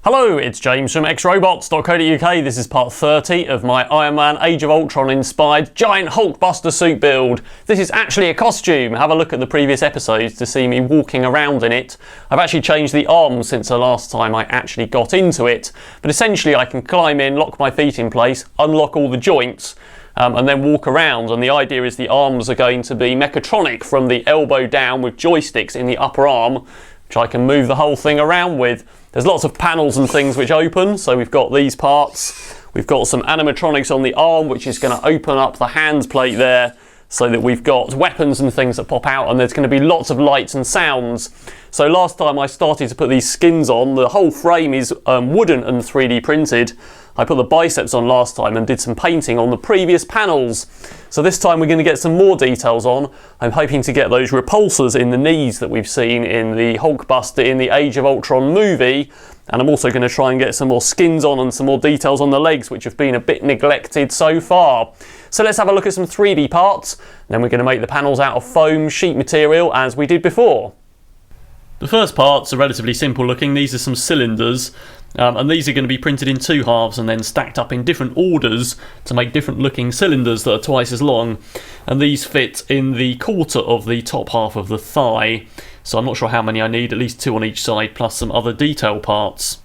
Hello, it's James from xrobots.co.uk. This is part 30 of my Iron Man Age of Ultron inspired giant Hulkbuster suit build. This is actually a costume. Have a look at the previous episodes to see me walking around in it. I've actually changed the arms since the last time I actually got into it, but essentially I can climb in, lock my feet in place, unlock all the joints, and then walk around. And the idea is the arms are going to be mechatronic from the elbow down with joysticks in the upper arm, which I can move the whole thing around with. There's lots of panels and things which open, so we've got these parts. We've got some animatronics on the arm, which is going to open up the hand plate there, so that we've got weapons and things that pop out, and there's going to be lots of lights and sounds. So last time I started to put these skins on, the whole frame is wooden and 3D printed. I put the biceps on last time and did some painting on the previous panels. So this time we're going to get some more details on. I'm hoping to get those repulsors in the knees that we've seen in the Hulkbuster in the Age of Ultron movie. And I'm also going to try and get some more skins on and some more details on the legs, which have been a bit neglected so far. So let's have a look at some 3D parts. Then we're going to make the panels out of foam sheet material as we did before. The first parts are relatively simple looking. These are some cylinders. And these are going to be printed in two halves and then stacked up in different orders to make different looking cylinders that are twice as long. And these fit in the quarter of the top half of the thigh. So I'm not sure how many I need, at least two on each side, plus some other detail parts.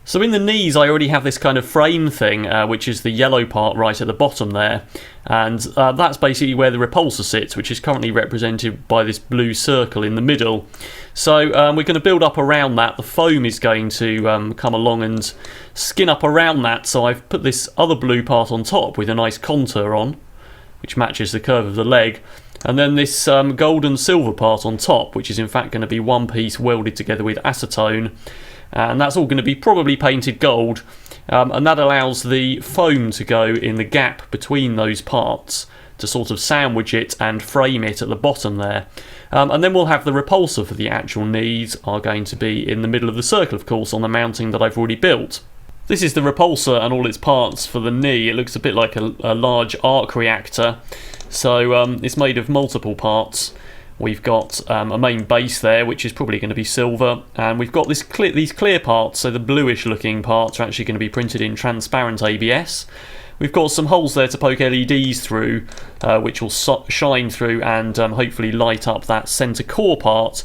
So in the knees I already have this kind of frame thing, which is the yellow part right at the bottom there. And that's basically where the repulsor sits, which is currently represented by this blue circle in the middle. So we're going to build up around that. The foam is going to come along and skin up around that. So I've put this other blue part on top with a nice contour on, which matches the curve of the leg. And then this gold and silver part on top, which is in fact going to be one piece welded together with acetone. And that's all going to be probably painted gold, and that allows the foam to go in the gap between those parts to sort of sandwich it and frame it at the bottom there. And then we'll have the repulsor for the actual knees are going to be in the middle of the circle, of course, on the mounting that I've already built. This is the repulsor and all its parts for the knee. It looks a bit like a large Ark Reactor, so it's made of multiple parts. We've got a main base there, which is probably going to be silver, and we've got these clear parts, so the bluish looking parts are actually going to be printed in transparent ABS. We've got some holes there to poke LEDs through, which will shine through and hopefully light up that centre core part.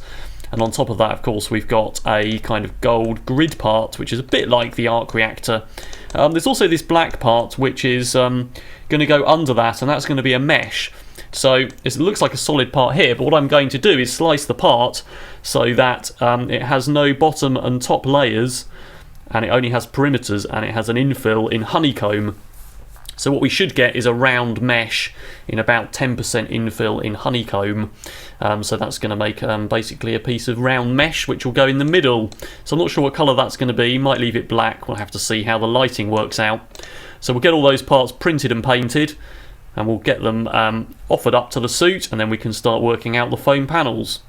And on top of that, of course, we've got a kind of gold grid part, which is a bit like the Ark Reactor. There's also this black part, which is going to go under that, and that's going to be a mesh. So it looks like a solid part here, but what I'm going to do is slice the part so that it has no bottom and top layers, and it only has perimeters, and it has an infill in honeycomb. So what we should get is a round mesh in about 10% infill in honeycomb. So that's going to make basically a piece of round mesh which will go in the middle. So I'm not sure what colour that's going to be. Might leave it black. We'll have to see how the lighting works out. So we'll get all those parts printed and painted, and we'll get them offered up to the suit, and then we can start working out the foam panels.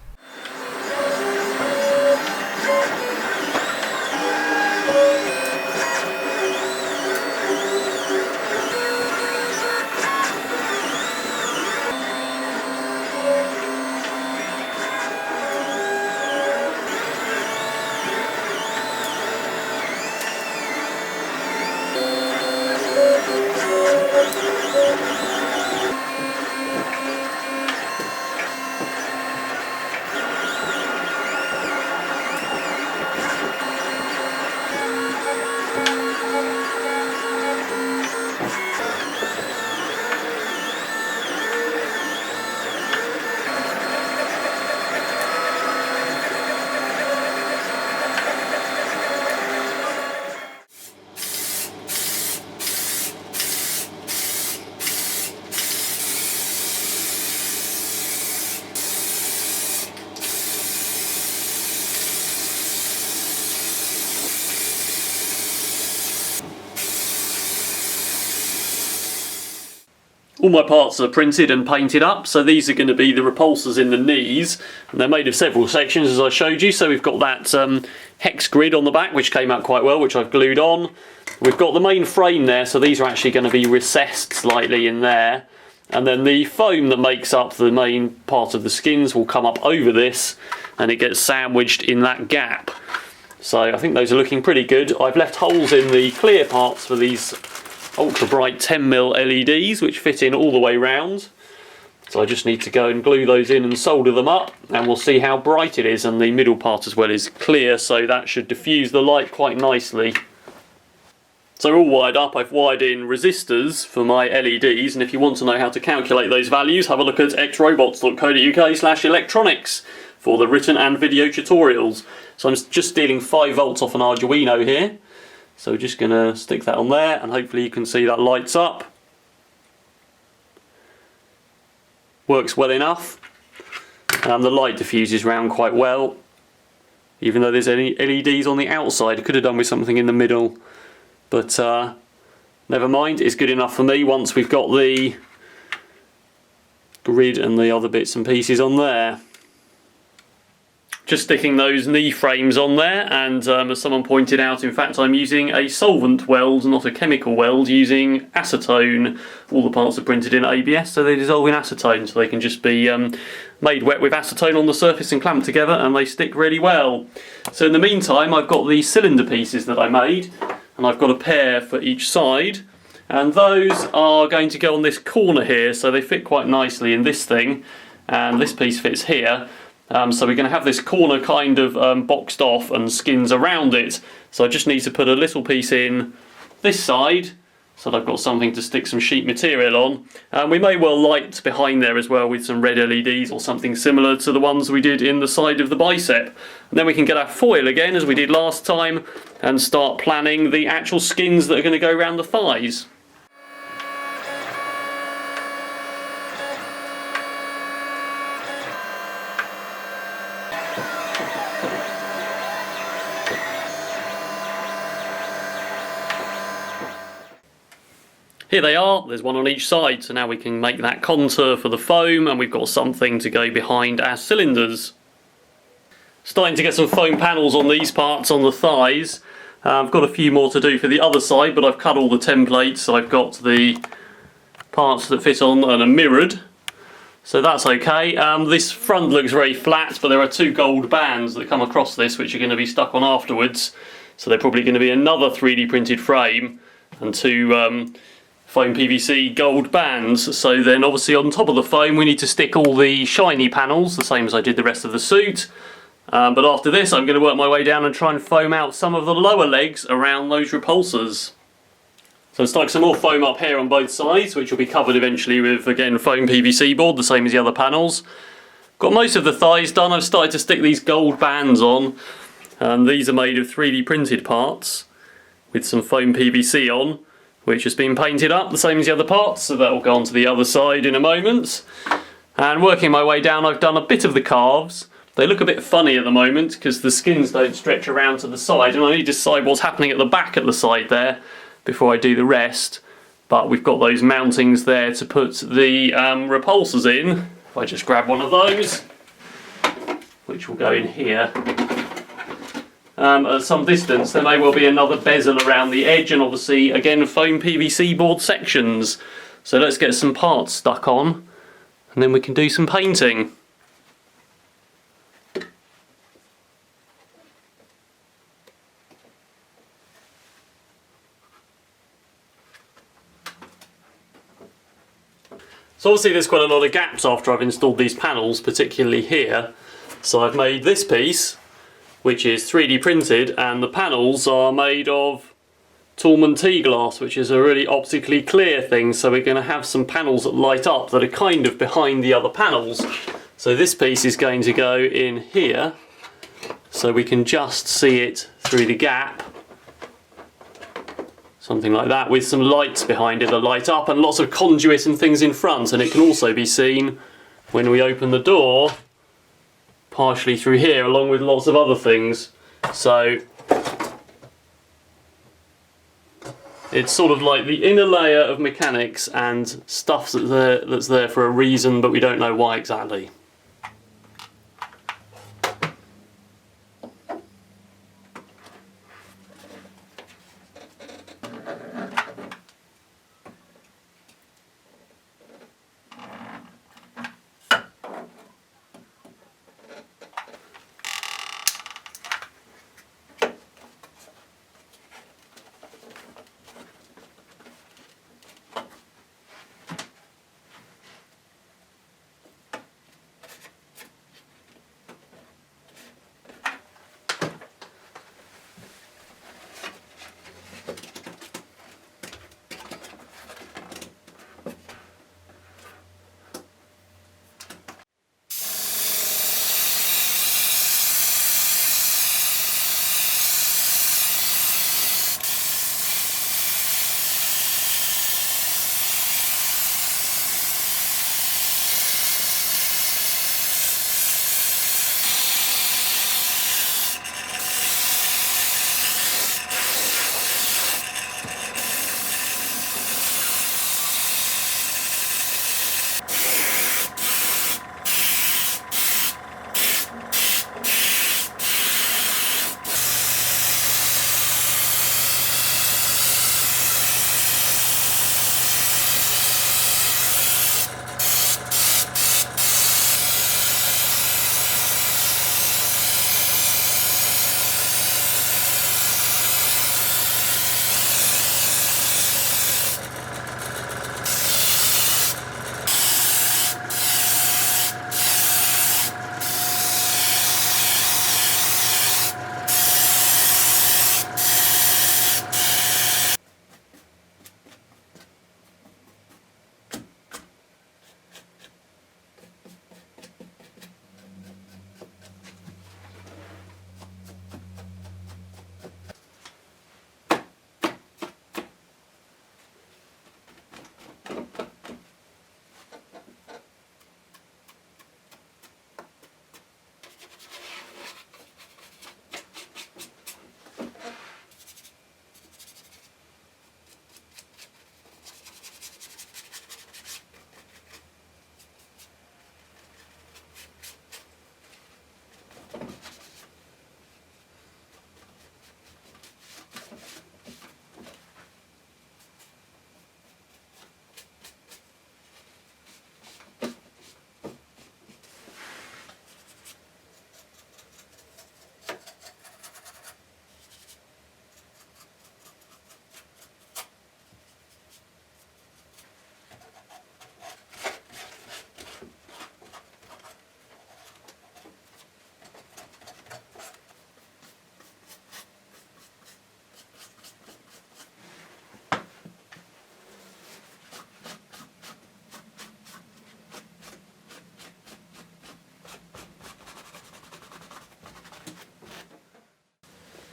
All my parts are printed and painted up, so these are going to be the repulsors in the knees, and they're made of several sections as I showed you. So we've got that hex grid on the back, which came out quite well, which I've glued on. We've got the main frame there, so these are actually going to be recessed slightly in there. And then the foam that makes up the main part of the skins will come up over this, and it gets sandwiched in that gap. So I think those are looking pretty good. I've left holes in the clear parts for these ultra bright 10mm LEDs, which fit in all the way round. So I just need to go and glue those in and solder them up, and we'll see how bright it is. And the middle part as well is clear, so that should diffuse the light quite nicely. So all wired up, I've wired in resistors for my LEDs, and if you want to know how to calculate those values, have a look at xrobots.co.uk/electronics for the written and video tutorials. So I'm just stealing 5 volts off an Arduino here. So we're just going to stick that on there, and hopefully you can see that lights up. Works well enough. The light diffuses round quite well, even though there's any LEDs on the outside. I could have done with something in the middle, but never mind, it's good enough for me once we've got the grid and the other bits and pieces on there. Just sticking those knee frames on there, and as someone pointed out, in fact I'm using a solvent weld, not a chemical weld, using acetone. All the parts are printed in ABS, so they dissolve in acetone, so they can just be made wet with acetone on the surface and clamped together, and they stick really well. So in the meantime, I've got the cylinder pieces that I made, and I've got a pair for each side, and those are going to go on this corner here, so they fit quite nicely in this thing, and this piece fits here. So we're going to have this corner kind of boxed off and skins around it. So I just need to put a little piece in this side, so that I've got something to stick some sheet material on. We may well light behind there as well with some red LEDs or something similar to the ones we did in the side of the bicep. And then we can get our foil again, as we did last time, and start planning the actual skins that are going to go around the thighs. Here they are, there's one on each side, so now we can make that contour for the foam, and we've got something to go behind our cylinders. Starting to get some foam panels on these parts on the thighs. I've got a few more to do for the other side, but I've cut all the templates, so I've got the parts that fit on and are mirrored. So that's okay. This front looks very flat, but there are 2 gold bands that come across this which are going to be stuck on afterwards. So they're probably going to be another 3D printed frame and 2 foam PVC gold bands. So then obviously on top of the foam we need to stick all the shiny panels, the same as I did the rest of the suit. But after this I'm going to work my way down and try and foam out some of the lower legs around those repulsors. So I've stuck some more foam up here on both sides, which will be covered eventually with, again, foam PVC board, the same as the other panels. Got most of the thighs done. I've started to stick these gold bands on, and these are made of 3D printed parts with some foam PVC on, which has been painted up the same as the other parts, so that will go on to the other side in a moment. And working my way down, I've done a bit of the calves. They look a bit funny at the moment because the skins don't stretch around to the side, and I need to decide what's happening at the back at the side there before I do the rest. But we've got those mountings there to put the repulsors in. If I just grab one of those, which will go in here. At some distance there may well be another bezel around the edge, and obviously again foam PVC board sections. So let's get some parts stuck on and then we can do some painting. So obviously there's quite a lot of gaps after I've installed these panels, particularly here. So I've made this piece, which is 3D printed, and the panels are made of Toolman tea glass, which is a really optically clear thing, so we're going to have some panels that light up that are kind of behind the other panels. So this piece is going to go in here, so we can just see it through the gap. Something like that, with some lights behind it that light up, and lots of conduit and things in front, and it can also be seen when we open the door partially through here, along with lots of other things. So it's sort of like the inner layer of mechanics and stuff that's there for a reason, but we don't know why exactly.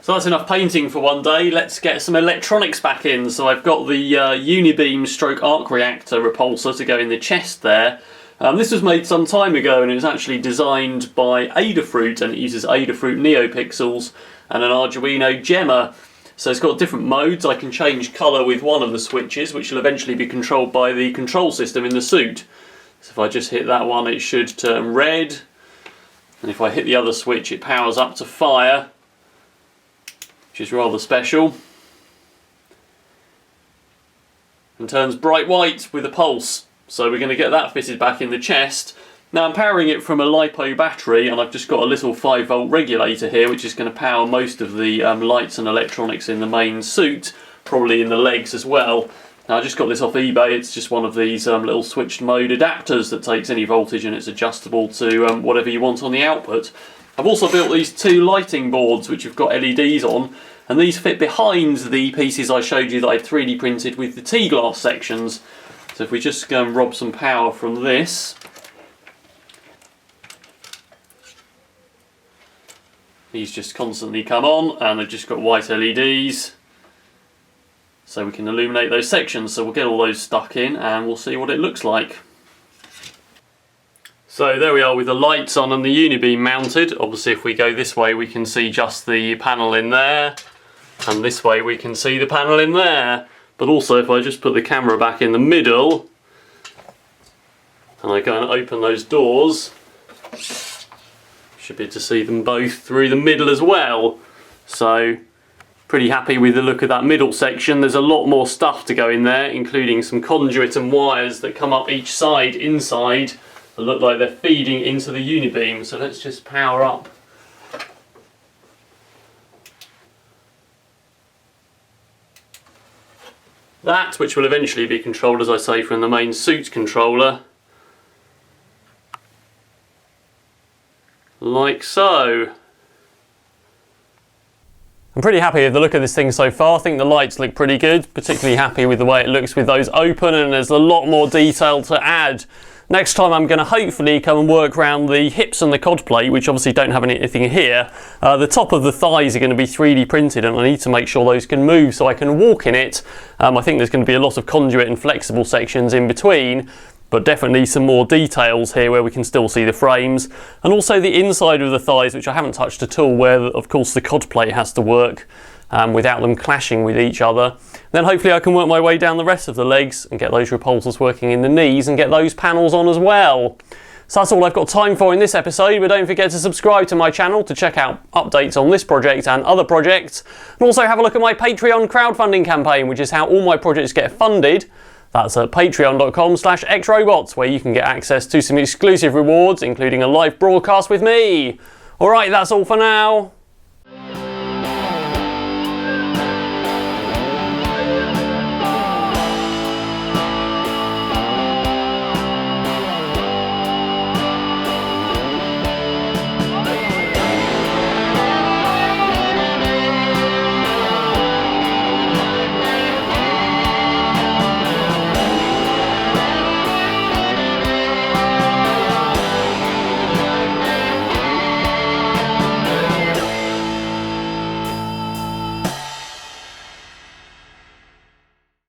So that's enough painting for one day. Let's get some electronics back in. So I've got the Unibeam stroke Ark Reactor repulsor to go in the chest there. This was made some time ago and it was actually designed by Adafruit, and it uses Adafruit NeoPixels and an Arduino Gemma. So it's got different modes. I can change colour with one of the switches, which will eventually be controlled by the control system in the suit. So if I just hit that one, it should turn red. And if I hit the other switch, it powers up to fire, which is rather special. And turns bright white with a pulse. So we're going to get that fitted back in the chest. Now I'm powering it from a LiPo battery, and I've just got a little 5-volt regulator here which is going to power most of the lights and electronics in the main suit, probably in the legs as well. Now I just got this off eBay. It's just one of these little switched mode adapters that takes any voltage and it's adjustable to whatever you want on the output. I've also built these two lighting boards which have got LEDs on, and these fit behind the pieces I showed you that I 3D printed with the T-glass sections. So if we just go and rob some power from this, these just constantly come on and they've just got white LEDs, so we can illuminate those sections. So we'll get all those stuck in and we'll see what it looks like. So there we are with the lights on and the Unibeam mounted. Obviously if we go this way we can see just the panel in there, and this way we can see the panel in there. But also if I just put the camera back in the middle and I go and open those doors, should be able to see them both through the middle as well. So pretty happy with the look of that middle section. There's a lot more stuff to go in there, including some conduit and wires that come up each side inside that look like they're feeding into the Unibeam. So let's just power up. That, which will eventually be controlled, as I say, from the main suit controller. Like so. I'm pretty happy with the look of this thing so far. I think the lights look pretty good, particularly happy with the way it looks with those open, and there's a lot more detail to add. Next time I'm going to hopefully come and work around the hips and the cod plate, which obviously don't have anything here. The top of the thighs are going to be 3D printed, and I need to make sure those can move so I can walk in it. I think there's going to be a lot of conduit and flexible sections in between, but definitely some more details here where we can still see the frames, and also the inside of the thighs, which I haven't touched at all, where of course the cod plate has to work without them clashing with each other. Then hopefully I can work my way down the rest of the legs and get those repulsors working in the knees and get those panels on as well. So that's all I've got time for in this episode, but don't forget to subscribe to my channel to check out updates on this project and other projects, and also have a look at my Patreon crowdfunding campaign, which is how all my projects get funded. That's at patreon.com/xrobots, where you can get access to some exclusive rewards, including a live broadcast with me. Alright, that's all for now.